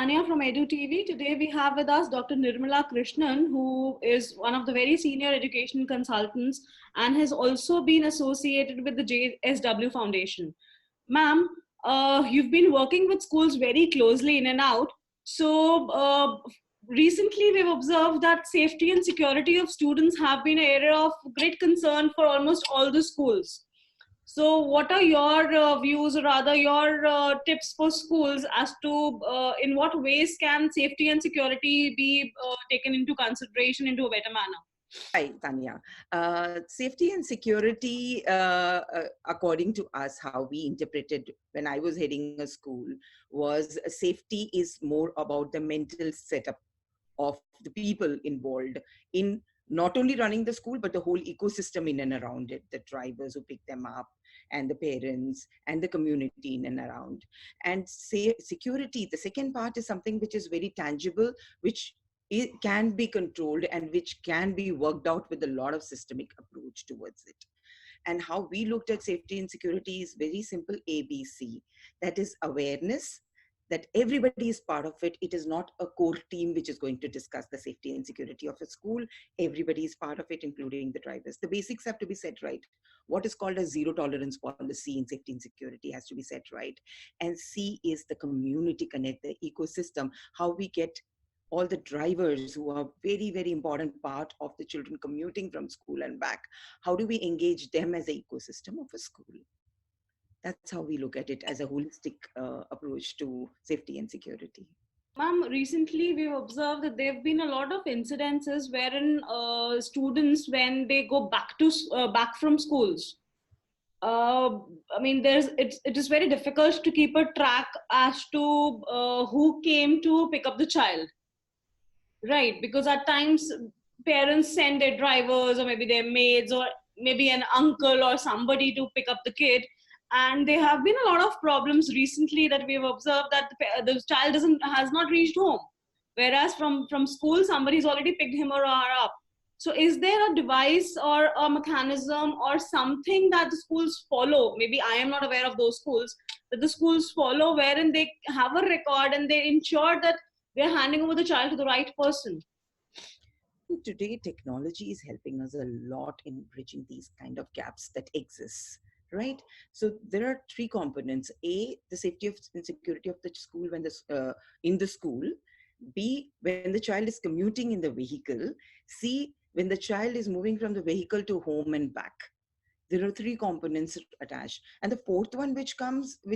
Tanya from Edu TV. Today we have with us Dr. Nirmala Krishnan, who is one of the very senior education consultants and has also been associated with the JSW Foundation. Ma'am, you've been working with schools very closely in and out. So recently we've observed that safety and security of students have been an area of great concern for almost all the schools. So, what are your views, or rather your tips for schools as to in what ways can safety and security be taken into consideration into a better manner? Hi, Tanya. Safety and security, according to us, how we interpreted when I was heading a school, was safety is more about the mental setup of the people involved in not only running the school, but the whole ecosystem in and around it, the drivers who pick them up, and the parents, and the community in and around. And say security, the second part is something which is very tangible, which it can be controlled and which can be worked out with a lot of systemic approach towards it. And how we looked at safety and security is very simple: ABC. That is awareness, that everybody is part of it. It is not a core team which is going to discuss the safety and security of a school. Everybody is part of it, including the drivers. The basics have to be set right. What is called a zero tolerance policy in safety and security has to be set right. And C is the community connect, the ecosystem, how we get all the drivers who are very, very important part of the children commuting from school and back. How do we engage them as an ecosystem of a school? That's how we look at it as a holistic approach to safety and security. Ma'am, recently we've observed that there have been a lot of incidences wherein students, when they go back from schools, I mean, it is very difficult to keep a track as to who came to pick up the child. Right, because at times parents send their drivers or maybe their maids or maybe an uncle or somebody to pick up the kid. And there have been a lot of problems recently that we've observed that the child has not reached home. Whereas from school, somebody's already picked him or her up. So is there a device or a mechanism or something that the schools follow? Maybe I am not aware of those schools, that the schools follow wherein they have a record and they ensure that they're handing over the child to the right person. Today, technology is helping us a lot in bridging these kind of gaps that exist, right? So there are three components: A, the safety and security of the school when in the school; B, when the child is commuting in the vehicle; C, when the child is moving from the vehicle to home and back. There are three components attached, and the fourth one which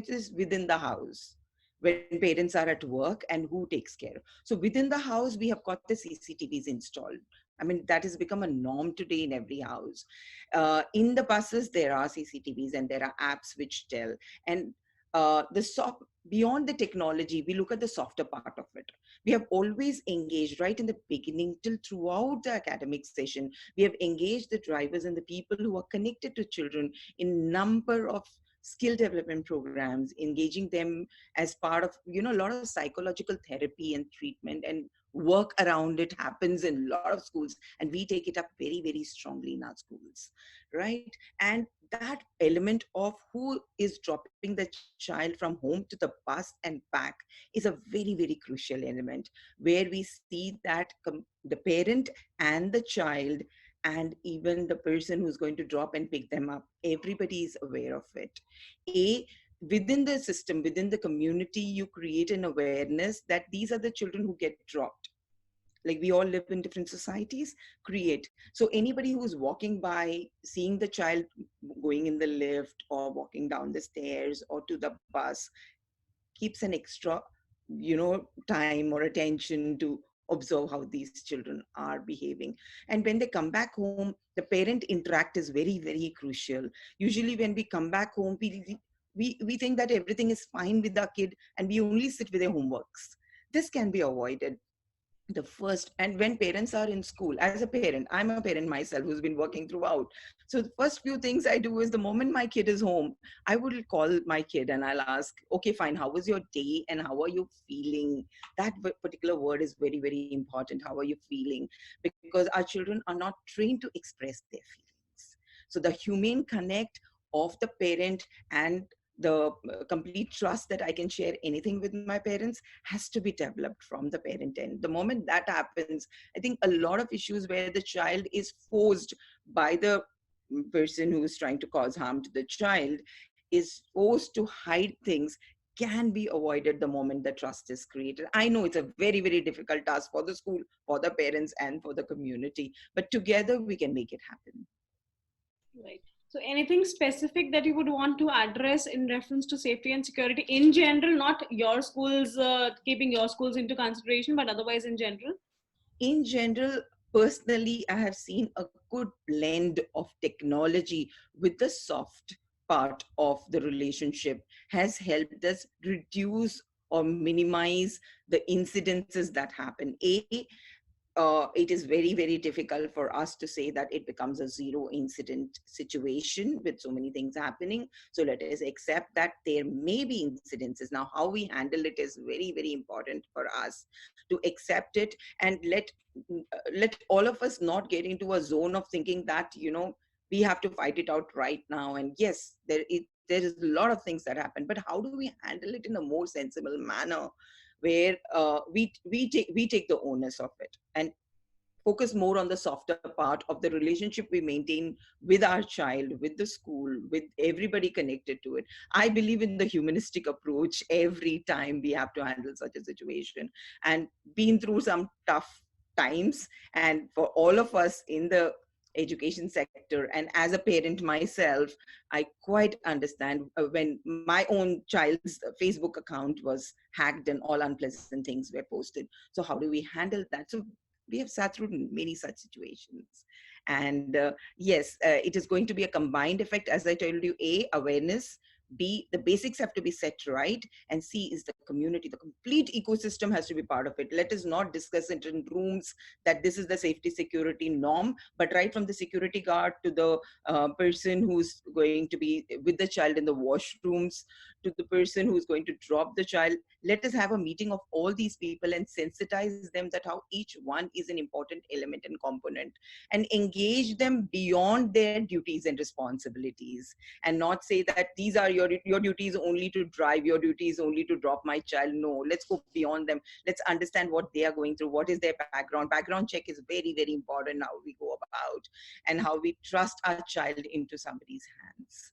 is within the house, when parents are at work and who takes care. So within the house we have got the CCTVs installed. I mean, that has become a norm today in every house. In the buses there are CCTVs and there are apps which tell. And beyond the technology, we look at the softer part of it. We have always engaged right in the beginning till throughout the academic session. We have engaged the drivers and the people who are connected to children in number of skill development programs, engaging them as part of, a lot of psychological therapy and treatment and work around it happens in a lot of schools, and we take it up very, very strongly in our schools, right? And that element of who is dropping the child from home to the bus and back is a very, very crucial element, where we see that the parent and the child and even the person who's going to drop and pick them up, everybody is aware of it. Within the system, within the community, you create an awareness that these are the children who get dropped. Like, we all live in different societies, create. So anybody who's walking by, seeing the child going in the lift or walking down the stairs or to the bus, keeps an extra, time or attention to observe how these children are behaving. And when they come back home, the parent interact is very, very crucial. Usually when we come back home, we think that everything is fine with our kid and we only sit with their homeworks. This can be avoided. The first, and when parents are in school, as a parent, I'm a parent myself who's been working throughout. So the first few things I do is, the moment my kid is home, I will call my kid and I'll ask, okay, fine, how was your day and how are you feeling? That particular word is very, very important. How are you feeling? Because our children are not trained to express their feelings. So the humane connect of the parent and the complete trust that I can share anything with my parents has to be developed from the parent end. The moment that happens, I think a lot of issues where the child is forced by the person who is trying to cause harm to the child is forced to hide things can be avoided the moment the trust is created. I know it's a very, very difficult task for the school, for the parents, and for the community, but together we can make it happen. Right. So, anything specific that you would want to address in reference to safety and security in general, not your schools, keeping your schools into consideration, but otherwise in general? In general, personally, I have seen a good blend of technology with the soft part of the relationship has helped us reduce or minimize the incidences that happen. It is very, very difficult for us to say that it becomes a zero incident situation with so many things happening. So let us accept that there may be incidences. Now, how we handle it is very, very important for us to accept it, and let all of us not get into a zone of thinking that, we have to fight it out right now. And yes, there is a lot of things that happen, but how do we handle it in a more sensible manner, where we take the onus of it and focus more on the softer part of the relationship we maintain with our child, with the school, with everybody connected to it. I believe in the humanistic approach every time we have to handle such a situation, and been through some tough times. And for all of us in the education sector, and as a parent myself, I quite understand when my own child's Facebook account was hacked and all unpleasant things were posted. So how do we handle that? So we have sat through many such situations. And yes, it is going to be a combined effect, as I told you. A, awareness. B, the basics have to be set right. And C is the community. The complete ecosystem has to be part of it. Let us not discuss it in rooms that this is the safety security norm, but right from the security guard to the person who's going to be with the child in the washrooms, to the person who's going to drop the child. Let us have a meeting of all these people and sensitize them that how each one is an important element and component, and engage them beyond their duties and responsibilities, and not say that these are your duties only to drive, your duties only to drop my child. No, let's go beyond them. Let's understand what they are going through, what is their background check is very, very important, how we go about and how we trust our child into somebody's hands.